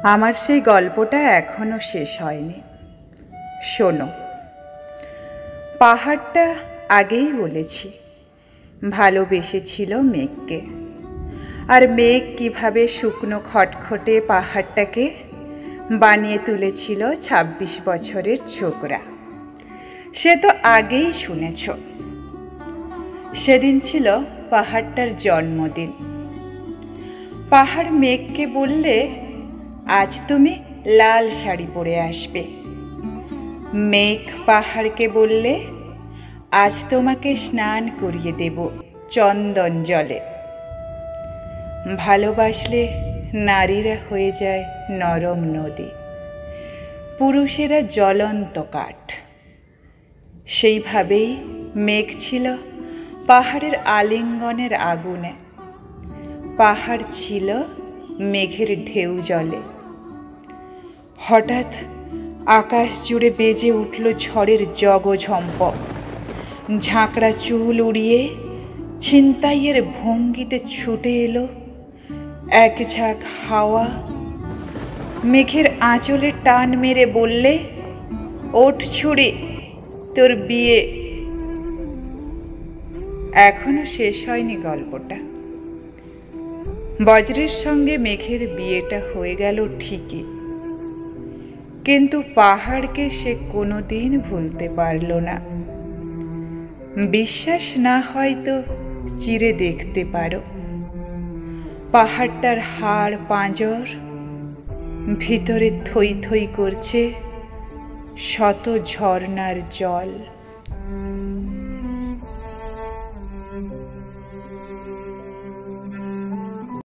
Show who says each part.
Speaker 1: আমার সেই গল্পটা এখনো শেষ হয়নি। শোনো, পাহাড়টা আগেই বলেছি ভালোবেসেছিল মেঘকে, আর মেঘ কিভাবে শুকনো খটখটে পাহাড়টাকে বানিয়ে তুলেছিল ২৬ বছরের ছোকরা, সে তো আগেই শুনেছ। সেদিন ছিল পাহাড়টার জন্মদিন। পাহাড় মেঘকে বললে, আজ তুমি লাল শাড়ি পরে আসবে। মেঘ পাহাড়কে বললে, আজ তোমাকে স্নান করিয়ে দেব চন্দন জলে। ভালোবাসলে নারীরা হয়ে যায় নরম নদী, পুরুষেরা জ্বলন্ত কাঠ। সেইভাবেই মেঘ ছিল পাহাড়ের আলিঙ্গনের আগুনে, পাহাড় ছিল মেঘের ঢেউ জলে। হঠাৎ আকাশ জুড়ে বেজে উঠল ঝড়ের জগঝম্প। ঝাঁকড়া চুল উড়িয়ে ছিনতাইয়ের ভঙ্গিতে ছুটে এলো এক ঝাঁক হাওয়া। মেঘের আঁচলে টান মেরে বললে, ওঠ ছুড়ি, তোর বিয়ে। এখনো শেষ হয়নি গল্পটা। বজ্রের সঙ্গে মেঘের বিয়েটা হয়ে গেল ঠিকই, কিন্তু পাহাড়কে সে কোনোদিন ভুলতে পারল না। বিশ্বাস না হয় তো চিরে দেখতে পারো, পাহাড়টার হাড় পাঁজর, ভিতরে থই থই করছে শত ঝর্ণার জল।